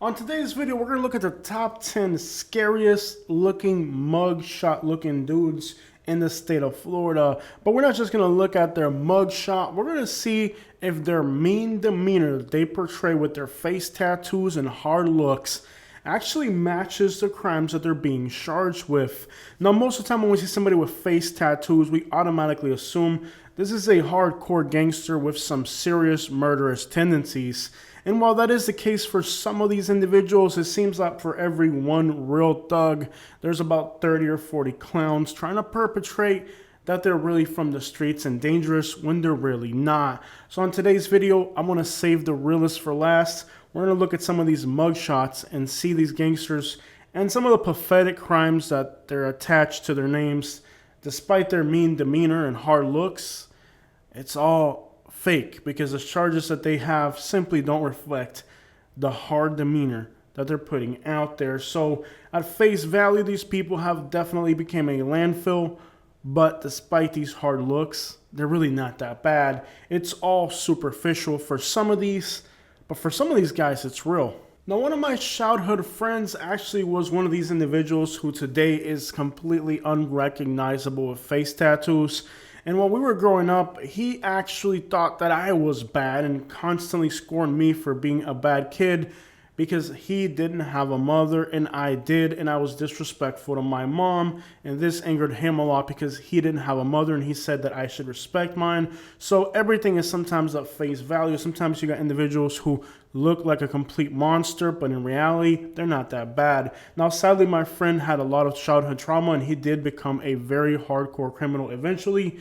On today's video, we're going to look at the top 10 scariest looking mugshot looking dudes in the state of Florida. But we're not just going to look at their mugshot. We're going to see if their mean demeanor that they portray with their face tattoos and hard looks actually matches the crimes that they're being charged with. Now, most of the time when we see somebody with face tattoos, we automatically assume this is a hardcore gangster with some serious murderous tendencies. And while that is the case for some of these individuals, it seems like for every one real thug, there's about 30 or 40 clowns trying to perpetrate that they're really from the streets and dangerous when they're really not. So in today's video, I want to save the realest for last. We're going to look at some of these mugshots and see these gangsters and some of the pathetic crimes that they're attached to their names. Despite their mean demeanor and hard looks, it's all fake because the charges that they have simply don't reflect the hard demeanor that they're putting out there. So at face value, these people have definitely become a landfill, but despite these hard looks, they're really not that bad. It's all superficial for some of these, but for some of these guys, it's real. Now, one of my childhood friends actually was one of these individuals who today is completely unrecognizable with face tattoos. And while we were growing up, he actually thought that I was bad and constantly scorned me for being a bad kid because he didn't have a mother and I did, and I was disrespectful to my mom, and this angered him a lot because he didn't have a mother and he said that I should respect mine. So everything is sometimes at face value. Sometimes you got individuals who look like a complete monster, but in reality, they're not that bad. Now, sadly, my friend had a lot of childhood trauma and he did become a very hardcore criminal eventually.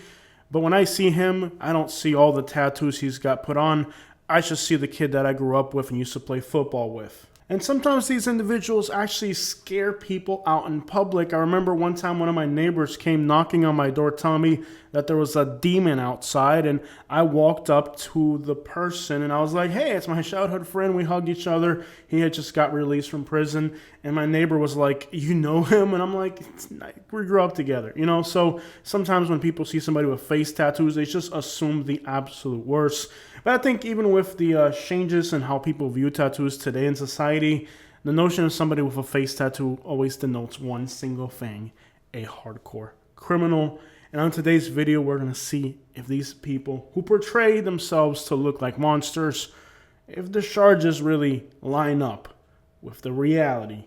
But when I see him, I don't see all the tattoos he's got put on. I just see the kid that I grew up with and used to play football with. And sometimes these individuals actually scare people out in public. I remember one time one of my neighbors came knocking on my door telling me that there was a demon outside, and I walked up to the person and I was like, hey, it's my childhood friend. We hugged each other. He had just got released from prison, and my neighbor was like, you know him? And I'm like, we grew up together, you know? So sometimes when people see somebody with face tattoos, they just assume the absolute worst. But I think even with the changes in how people view tattoos today in society, the notion of somebody with a face tattoo always denotes one single thing: a hardcore criminal. And on today's video, we're going to see if these people who portray themselves to look like monsters, if the charges really line up with the reality.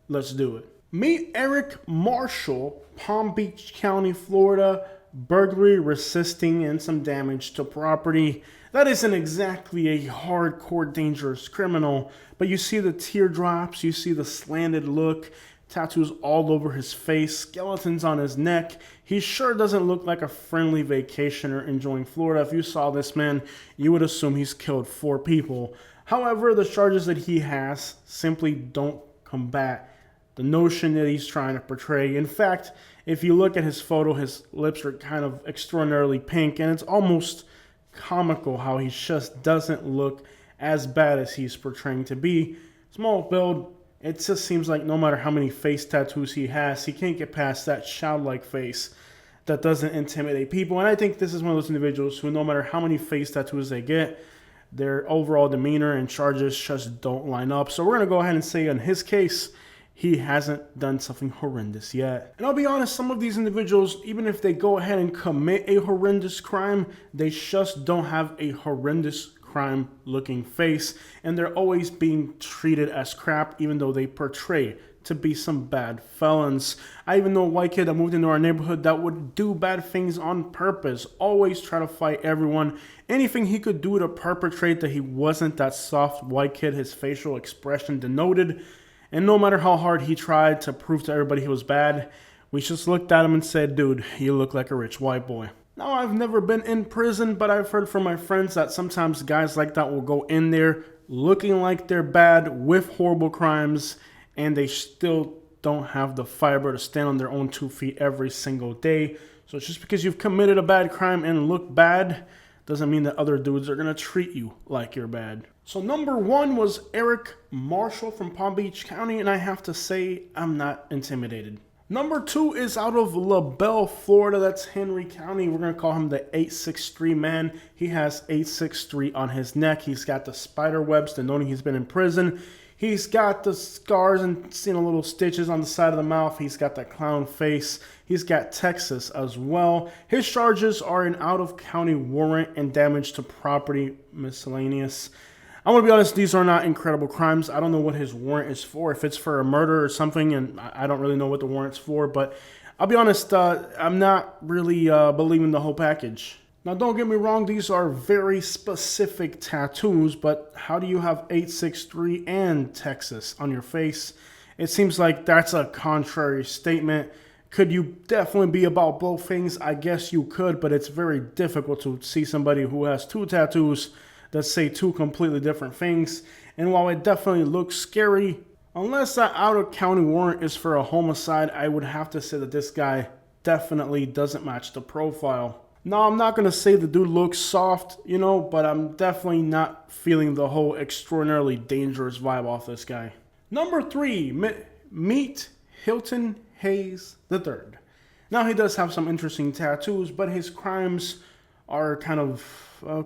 Let's do it. Meet Eric Marshall, Palm Beach County, Florida. Burglary, resisting, and some damage to property. That isn't exactly a hardcore dangerous criminal, but you see the teardrops, you see the slanted look, tattoos all over his face, skeletons on his neck. He sure doesn't look like a friendly vacationer enjoying Florida. If you saw this man, you would assume he's killed 4 people. However, the charges that he has simply don't combat the notion that he's trying to portray. In fact, if you look at his photo, his lips are kind of extraordinarily pink, and it's almost comical how he just doesn't look as bad as he's portraying to be. Small build, it just seems like no matter how many face tattoos he has, he can't get past that childlike face that doesn't intimidate people. And I think this is one of those individuals who, no matter how many face tattoos they get, their overall demeanor and charges just don't line up. So we're going to go ahead and say in his case, he hasn't done something horrendous yet. And I'll be honest, some of these individuals, even if they go ahead and commit a horrendous crime, they just don't have a horrendous crime looking face, and they're always being treated as crap even though they portray to be some bad felons. I even know a white kid that moved into our neighborhood that would do bad things on purpose, always try to fight everyone. Anything he could do to perpetrate that he wasn't that soft white kid, his facial expression denoted. And no matter how hard he tried to prove to everybody he was bad, we just looked at him and said, dude, you look like a rich white boy. Now, I've never been in prison, but I've heard from my friends that sometimes guys like that will go in there looking like they're bad with horrible crimes, and they still don't have the fiber to stand on their own 2 feet every single day. So just because you've committed a bad crime and look bad doesn't mean that other dudes are going to treat you like you're bad. So number 1 was Eric Marshall from Palm Beach County, and I have to say, I'm not intimidated. Number 2 is out of LaBelle, Florida. That's Henry County. We're going to call him the 863 man. He has 863 on his neck. He's got the spider webs denoting he's been in prison. He's got the scars and little stitches on the side of the mouth. He's got that clown face. He's got Texas as well. His charges are an out-of-county warrant and damage to property miscellaneous. I'm going to be honest, these are not incredible crimes. I don't know what his warrant is for, if it's for a murder or something, and I don't really know what the warrant's for, but I'll be honest, I'm not really believing the whole package. Now, don't get me wrong, these are very specific tattoos, but how do you have 863 and Texas on your face? It seems like that's a contrary statement. Could you definitely be about both things? I guess you could, but it's very difficult to see somebody who has two tattoos that say two completely different things. And while it definitely looks scary, unless that out-of-county warrant is for a homicide, I would have to say that this guy definitely doesn't match the profile. Now, I'm not going to say the dude looks soft, but I'm definitely not feeling the whole extraordinarily dangerous vibe off this guy. Number 3, meet Hilton Hayes III. Now, he does have some interesting tattoos, but his crimes are kind of,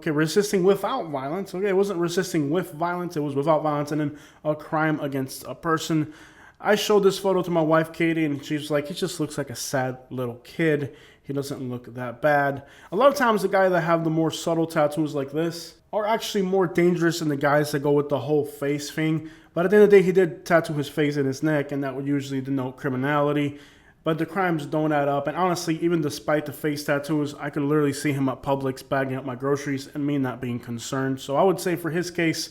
resisting without violence. Okay, it wasn't resisting with violence, it was without violence, and then a crime against a person. I showed this photo to my wife, Katie, and she's like, he just looks like a sad little kid. He doesn't look that bad. A lot of times the guys that have the more subtle tattoos like this are actually more dangerous than the guys that go with the whole face thing. But at the end of the day, he did tattoo his face and his neck, and that would usually denote criminality. But the crimes don't add up. And honestly, even despite the face tattoos, I could literally see him at Publix bagging up my groceries and me not being concerned. So I would say for his case,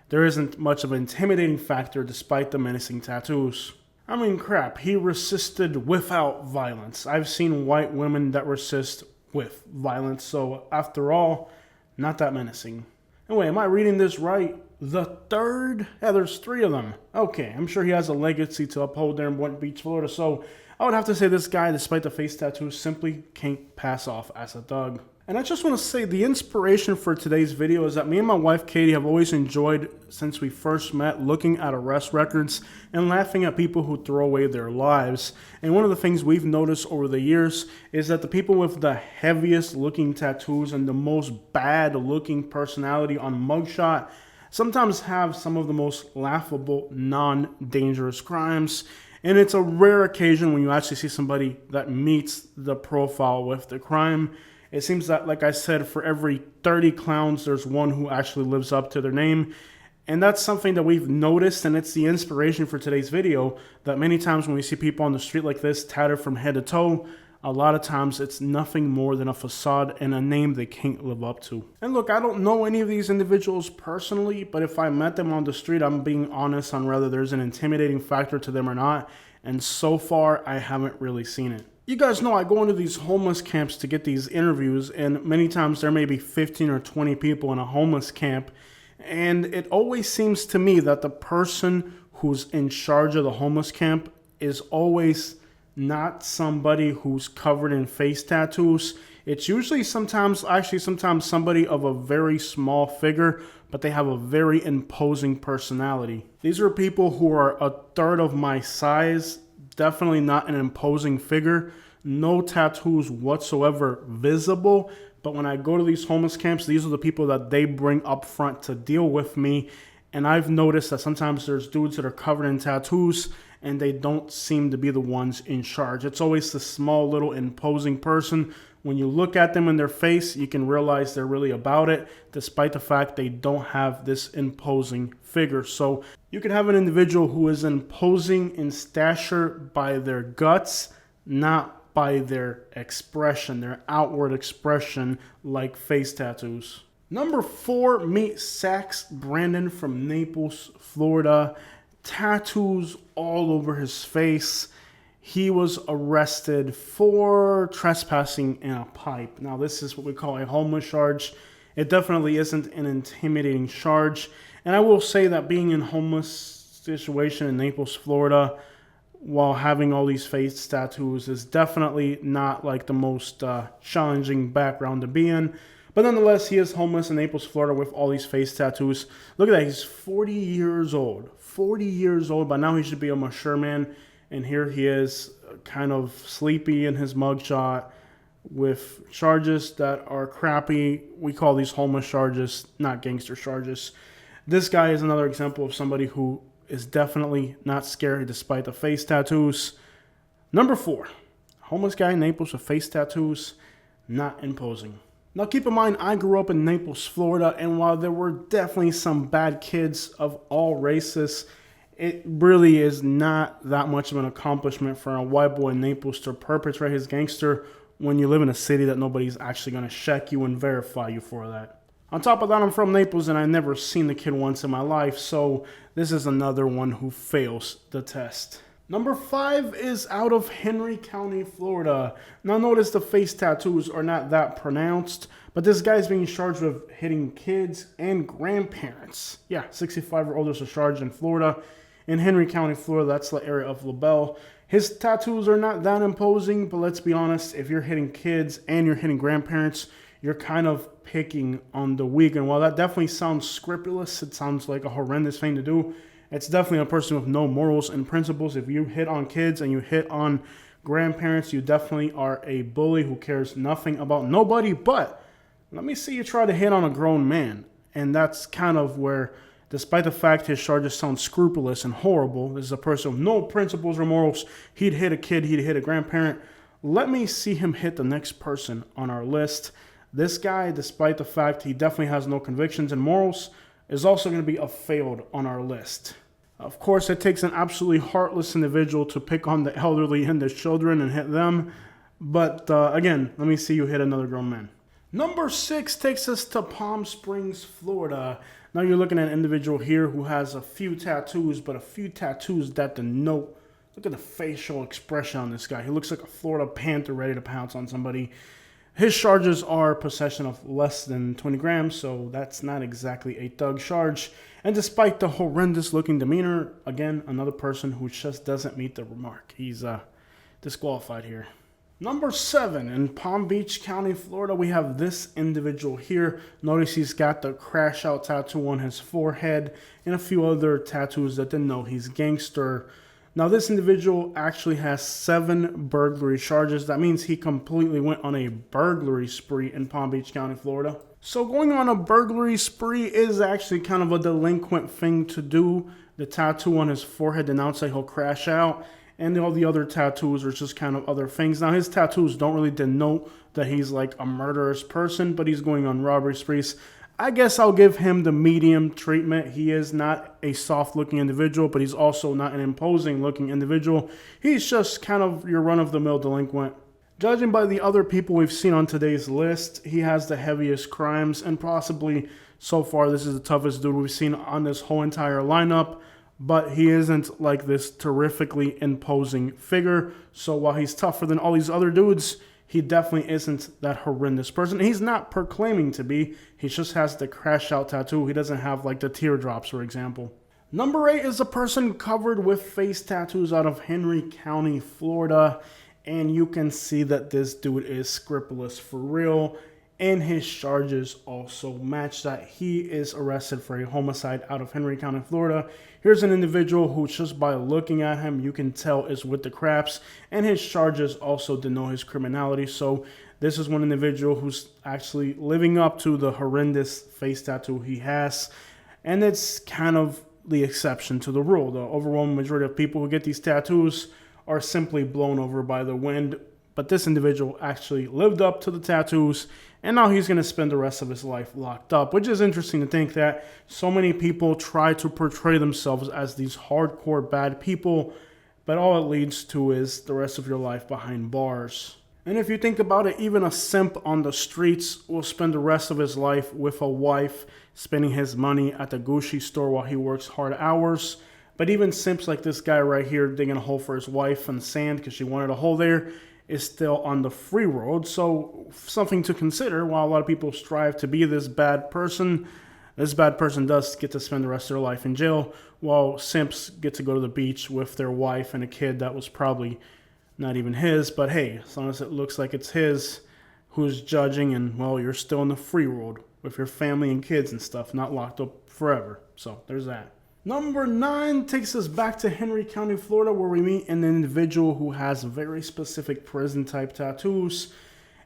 there isn't much of an intimidating factor despite the menacing tattoos. I mean, crap, he resisted without violence. I've seen white women that resist with violence, so after all, not that menacing. Anyway, am I reading this right? The third? Yeah, there's 3 of them. Okay, I'm sure he has a legacy to uphold there in Boynton Beach, Florida, so I would have to say this guy, despite the face tattoos, simply can't pass off as a thug. And I just want to say the inspiration for today's video is that me and my wife Katie have always enjoyed, since we first met, looking at arrest records and laughing at people who throw away their lives. And one of the things we've noticed over the years is that the people with the heaviest looking tattoos and the most bad looking personality on mugshot sometimes have some of the most laughable, non-dangerous crimes. And it's a rare occasion when you actually see somebody that meets the profile with the crime. It seems that, like I said, for every 30 clowns, there's one who actually lives up to their name. And that's something that we've noticed, and it's the inspiration for today's video, that many times when we see people on the street like this, tattered from head to toe, a lot of times it's nothing more than a facade and a name they can't live up to. And look, I don't know any of these individuals personally, but if I met them on the street, I'm being honest on whether there's an intimidating factor to them or not. And so far, I haven't really seen it. You guys know I go into these homeless camps to get these interviews, and many times there may be 15 or 20 people in a homeless camp, and it always seems to me that the person who's in charge of the homeless camp is always not somebody who's covered in face tattoos. It's usually sometimes somebody of a very small figure, but they have a very imposing personality. These are people who are a third of my size, definitely not an imposing figure, no tattoos whatsoever visible. But when I go to these homeless camps, these are the people that they bring up front to deal with me. And I've noticed that sometimes there's dudes that are covered in tattoos and they don't seem to be the ones in charge. It's always the small little imposing person. When you look at them in their face, you can realize they're really about it, despite the fact they don't have this imposing figure. So you can have an individual who is imposing in stature by their guts, not by their expression, their outward expression, like face tattoos. Number 4, meet Sax Brandon from Naples, Florida. Tattoos all over his face. He was arrested for trespassing in a pipe. Now, this is what we call a homeless charge. It definitely isn't an intimidating charge. And I will say that being in a homeless situation in Naples, Florida, while having all these face tattoos is definitely not like the most challenging background to be in. But nonetheless, he is homeless in Naples, Florida with all these face tattoos. Look at that. He's 40 years old. 40 years old. By now, he should be a mature man. And here he is, kind of sleepy in his mugshot with charges that are crappy. We call these homeless charges, not gangster charges. This guy is another example of somebody who is definitely not scary despite the face tattoos. Number 4, homeless guy in Naples with face tattoos, not imposing. Now keep in mind, I grew up in Naples, Florida, and while there were definitely some bad kids of all races, it really is not that much of an accomplishment for a white boy in Naples to perpetrate his gangster when you live in a city that nobody's actually going to check you and verify you for that. On top of that, I'm from Naples and I've never seen the kid once in my life, so this is another one who fails the test. Number 5 is out of Henry County, Florida. Now notice the face tattoos are not that pronounced, but this guy's being charged with hitting kids and grandparents. Yeah, 65 or older is charged in Florida. In Henry County, Florida, that's the area of LaBelle. His tattoos are not that imposing, but let's be honest, if you're hitting kids and you're hitting grandparents, you're kind of picking on the weak. And while that definitely sounds scrupulous, it sounds like a horrendous thing to do, it's definitely a person with no morals and principles. If you hit on kids and you hit on grandparents, you definitely are a bully who cares nothing about nobody. But let me see you try to hit on a grown man. And that's kind of where, despite the fact his charges sound scrupulous and horrible, this is a person with no principles or morals. He'd hit a kid, he'd hit a grandparent. Let me see him hit the next person on our list. This guy, despite the fact he definitely has no convictions and morals, is also going to be a failed on our list. Of course, it takes an absolutely heartless individual to pick on the elderly and the children and hit them. But again, let me see you hit another grown man. Number 6 takes us to Palm Springs, Florida. Now you're looking at an individual here who has a few tattoos, but a few tattoos that denote. Look at the facial expression on this guy. He looks like a Florida Panther ready to pounce on somebody. His charges are possession of less than 20 grams, so that's not exactly a thug charge. And despite the horrendous looking demeanor, again, another person who just doesn't meet the remark. He's disqualified here. Number 7, in Palm Beach County, Florida, we have this individual here. Notice he's got the crash out tattoo on his forehead and a few other tattoos that denote he's gangster. Now, this individual actually has 7 burglary charges. That means he completely went on a burglary spree in Palm Beach County, Florida. So going on a burglary spree is actually kind of a delinquent thing to do. The tattoo on his forehead denotes that he'll crash out, and all the other tattoos are just kind of other things. Now, his tattoos don't really denote that he's like a murderous person, but he's going on robbery sprees. I guess I'll give him the medium treatment. He is not a soft-looking individual, but he's also not an imposing-looking individual. He's just kind of your run-of-the-mill delinquent. Judging by the other people we've seen on today's list, he has the heaviest crimes, and possibly, so far, this is the toughest dude we've seen on this whole entire lineup. But he isn't like this terrifically imposing figure. So while he's tougher than all these other dudes, he definitely isn't that horrendous person. He's not proclaiming to be. He just has the crash out tattoo. He doesn't have like the teardrops, for example. Number 8 is a person covered with face tattoos out of Henry County, Florida. And you can see that this dude is scrupulous for real. And his charges also match that. He is arrested for a homicide out of Henry County, Florida. Here's an individual who, just by looking at him, you can tell is with the craps. And his charges also denote his criminality. So this is one individual who's actually living up to the horrendous face tattoo he has. And it's kind of the exception to the rule. The overwhelming majority of people who get these tattoos are simply blown over by the wind. But this individual actually lived up to the tattoos, and now he's going to spend the rest of his life locked up, which is interesting to think that so many people try to portray themselves as these hardcore bad people, but all it leads to is the rest of your life behind bars. And if you think about it, even a simp on the streets will spend the rest of his life with a wife, spending his money at the Gucci store while he works hard hours. But even simps like this guy right here digging a hole for his wife in the sand because she wanted a hole there is still on the free road. So something to consider. While a lot of people strive to be this bad person does get to spend the rest of their life in jail, while simps get to go to the beach with their wife and a kid that was probably not even his. But hey, as long as it looks like it's his, who's judging? And well, you're still in the free road with your family and kids and stuff, not locked up forever. So there's that. Number 9 takes us back to Henry County, Florida, where we meet an individual who has very specific prison-type tattoos.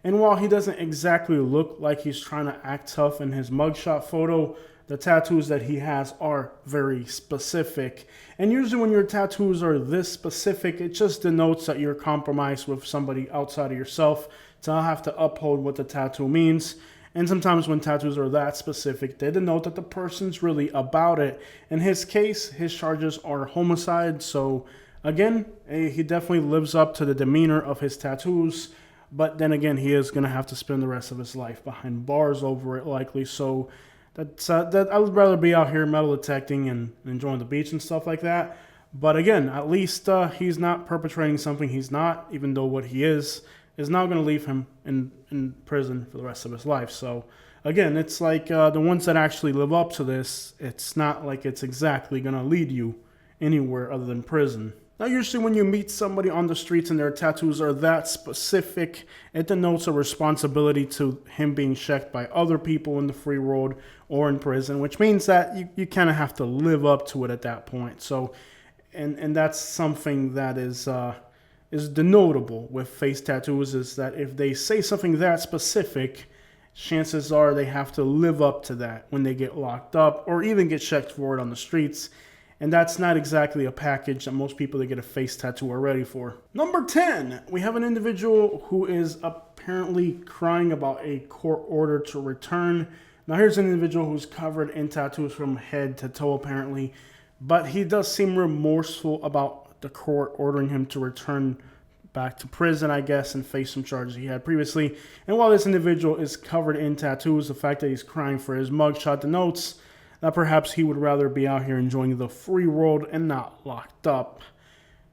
And while he doesn't exactly look like he's trying to act tough in his mugshot photo, the tattoos that he has are very specific. And usually when your tattoos are this specific, it just denotes that you're compromised with somebody outside of yourself to have to uphold what the tattoo means. And sometimes when tattoos are that specific, they denote that the person's really about it. In his case, his charges are homicide. So again, he definitely lives up to the demeanor of his tattoos. But then again, he is going to have to spend the rest of his life behind bars over it, likely. So that I would rather be out here metal detecting and enjoying the beach and stuff like that. But again, at least he's not perpetrating something he's not, even though what he is not going to leave him in prison for the rest of his life. So again, it's like the ones that actually live up to this, it's not like it's exactly going to lead you anywhere other than prison. Now, usually when you meet somebody on the streets and their tattoos are that specific, it denotes a responsibility to him being checked by other people in the free world or in prison, which means that you kind of have to live up to it at that point. So, and that's something that is denotable with face tattoos, is that if they say something that specific, chances are they have to live up to that when they get locked up or even get checked for it on the streets. And that's not exactly a package that most people that get a face tattoo are ready for. Number 10, we have an individual who is apparently crying about a court order to return. Now here's an individual who's covered in tattoos from head to toe apparently, but he does seem remorseful about the court ordering him to return back to prison, I guess, and face some charges he had previously. And while this individual is covered in tattoos, the fact that he's crying for his mugshot denotes that perhaps he would rather be out here enjoying the free world and not locked up.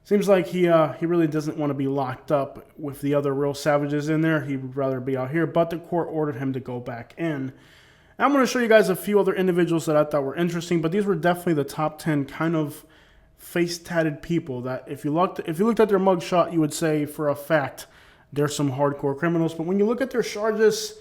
Seems like he really doesn't want to be locked up with the other real savages in there. He would rather be out here, but the court ordered him to go back in. I'm going to show you guys a few other individuals that I thought were interesting, but these were definitely the top 10 kind of face tatted people that if you looked at their mugshot, you would say for a fact they're some hardcore criminals. But when you look at their charges,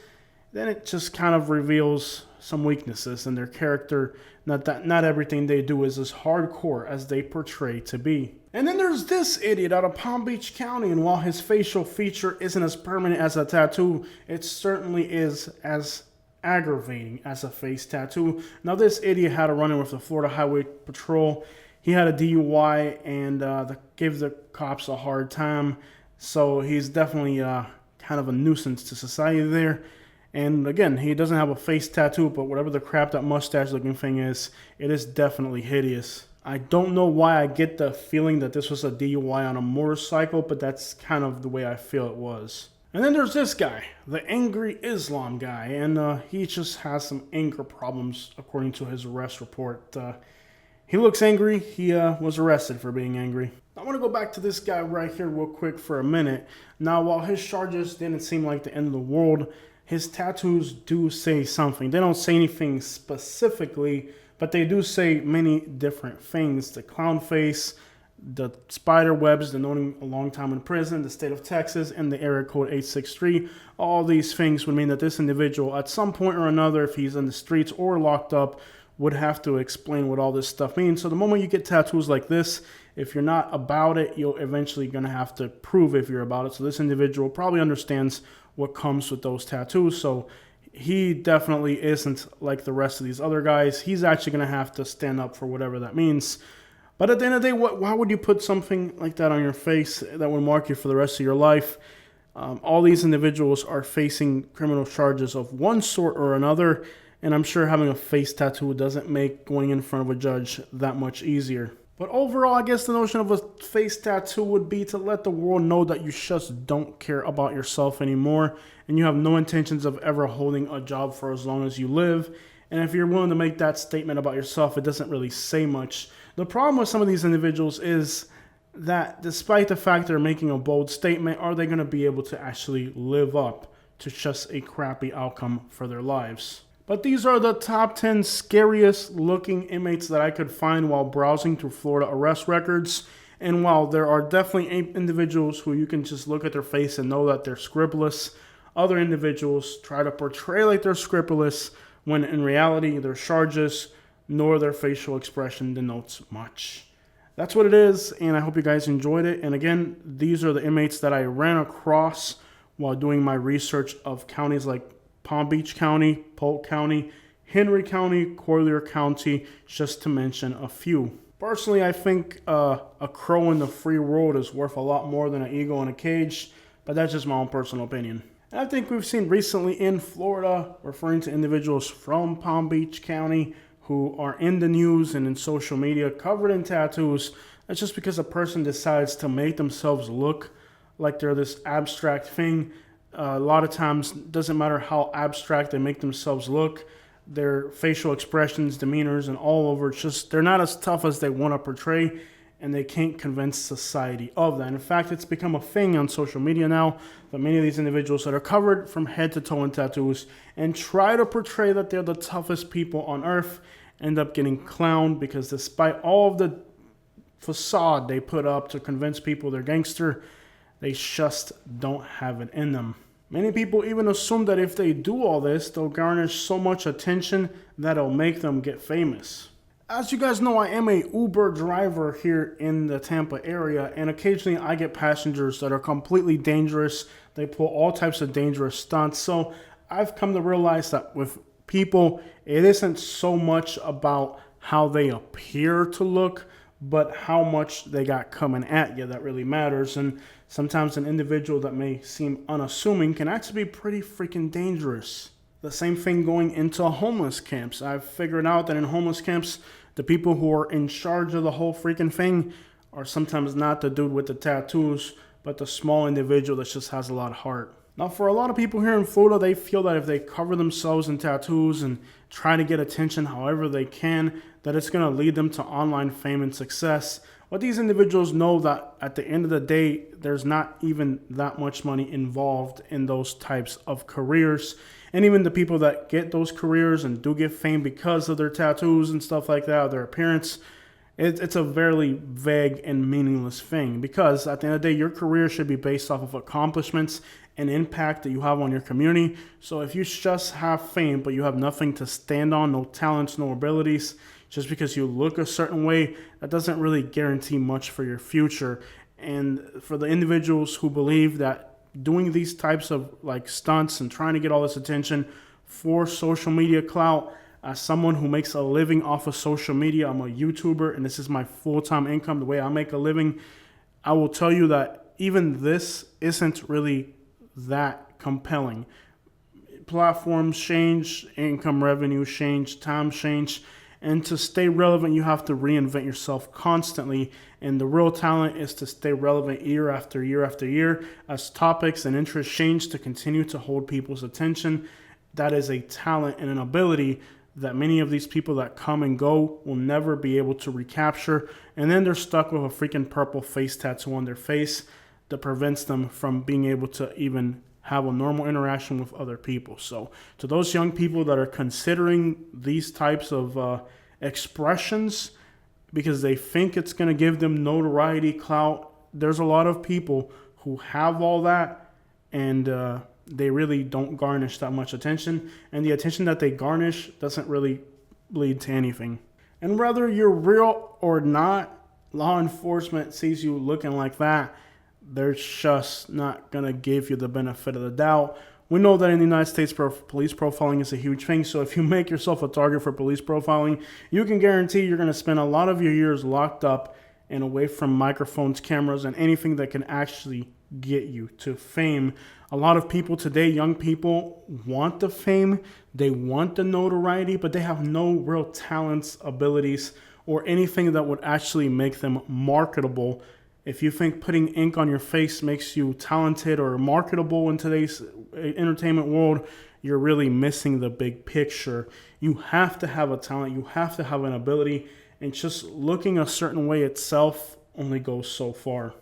then it just kind of reveals some weaknesses in their character. Not everything they do is as hardcore as they portray to be. And then there's this idiot out of Palm Beach County, and while his facial feature isn't as permanent as a tattoo, it certainly is as aggravating as a face tattoo. Now this idiot had a run-in with the Florida Highway Patrol. He had a DUI and gave the cops a hard time. So he's definitely kind of a nuisance to society there. And again, he doesn't have a face tattoo, but whatever the crap that mustache looking thing is, it is definitely hideous. I don't know why I get the feeling that this was a DUI on a motorcycle, but that's kind of the way I feel it was. And then there's this guy, the Angry Islam guy, and he just has some anger problems according to his arrest report. He looks angry. He was arrested for being angry. I want to go back to this guy right here real quick for a minute. Now, while his charges didn't seem like the end of the world, his tattoos do say something. They don't say anything specifically, but they do say many different things. The clown face, the spider webs denoting a long time in prison, the state of Texas, and the area code 863. All these things would mean that this individual, at some point or another, if he's in the streets or locked up, would have to explain what all this stuff means. So the moment you get tattoos like this, if you're not about it, you're eventually going to have to prove if you're about it. So this individual probably understands what comes with those tattoos. So he definitely isn't like the rest of these other guys. He's actually going to have to stand up for whatever that means. But at the end of the day, why would you put something like that on your face that would mark you for the rest of your life? All these individuals are facing criminal charges of one sort or another. And I'm sure having a face tattoo doesn't make going in front of a judge that much easier. But overall, I guess the notion of a face tattoo would be to let the world know that you just don't care about yourself anymore, and you have no intentions of ever holding a job for as long as you live. And if you're willing to make that statement about yourself, it doesn't really say much. The problem with some of these individuals is that despite the fact they're making a bold statement, are they going to be able to actually live up to just a crappy outcome for their lives? But these are the top 10 scariest looking inmates that I could find while browsing through Florida arrest records. And while there are definitely individuals who you can just look at their face and know that they're scrupulous, other individuals try to portray like they're scrupulous when in reality their charges nor their facial expression denotes much. That's what it is, and I hope you guys enjoyed it. And again, these are the inmates that I ran across while doing my research of counties like Palm Beach County, Polk County, Henry County, Collier County, just to mention a few. Personally, I think a crow in the free world is worth a lot more than an eagle in a cage, but that's just my own personal opinion. And I think we've seen recently in Florida, referring to individuals from Palm Beach County who are in the news and in social media covered in tattoos. That's just because a person decides to make themselves look like they're this abstract thing. A lot of times, it doesn't matter how abstract they make themselves look, their facial expressions, demeanors, and all over, it's just they're not as tough as they want to portray, and they can't convince society of that. In fact, it's become a thing on social media now that many of these individuals that are covered from head to toe in tattoos and try to portray that they're the toughest people on earth end up getting clowned, because despite all of the facade they put up to convince people they're gangster, they just don't have it in them. Many people even assume that if they do all this, they'll garnish so much attention that it'll make them get famous. As you guys know, I am a Uber driver here in the Tampa area, and occasionally I get passengers that are completely dangerous. They pull all types of dangerous stunts. So I've come to realize that with people, it isn't so much about how they appear to look, but how much they got coming at you that really matters. And sometimes an individual that may seem unassuming can actually be pretty freaking dangerous. The same thing going into homeless camps. I've figured out that in homeless camps, the people who are in charge of the whole freaking thing are sometimes not the dude with the tattoos, but the small individual that just has a lot of heart. Now, for a lot of people here in Florida, they feel that if they cover themselves in tattoos and try to get attention however they can, that it's going to lead them to online fame and success. But these individuals know that at the end of the day, there's not even that much money involved in those types of careers. And even the people that get those careers and do get fame because of their tattoos and stuff like that, their appearance, it's a very vague and meaningless thing, because at the end of the day, your career should be based off of accomplishments and impact that you have on your community. So if you just have fame, but you have nothing to stand on, no talents, no abilities, just because you look a certain way, that doesn't really guarantee much for your future. And for the individuals who believe that doing these types of like stunts and trying to get all this attention for social media clout, as someone who makes a living off of social media, I'm a YouTuber and this is my full-time income, the way I make a living, I will tell you that even this isn't really that compelling. Platforms change, income revenue change, time change, and to stay relevant, you have to reinvent yourself constantly. And the real talent is to stay relevant year after year after year as topics and interests change, to continue to hold people's attention. That is a talent and an ability that many of these people that come and go will never be able to recapture. And then they're stuck with a freaking purple face tattoo on their face that prevents them from being able to even have a normal interaction with other people. So to those young people that are considering these types of expressions because they think it's going to give them notoriety, clout, there's a lot of people who have all that and they really don't garnish that much attention. And the attention that they garnish doesn't really lead to anything. And whether you're real or not, law enforcement sees you looking like that, they're just not going to give you the benefit of the doubt. We know that in the United States, police profiling is a huge thing. So if you make yourself a target for police profiling, you can guarantee you're going to spend a lot of your years locked up and away from microphones, cameras, and anything that can actually get you to fame. A lot of people today, young people, want the fame, they want the notoriety, but they have no real talents, abilities, or anything that would actually make them marketable. If you think putting ink on your face makes you talented or marketable in today's entertainment world, you're really missing the big picture. You have to have a talent, you have to have an ability, and just looking a certain way itself only goes so far.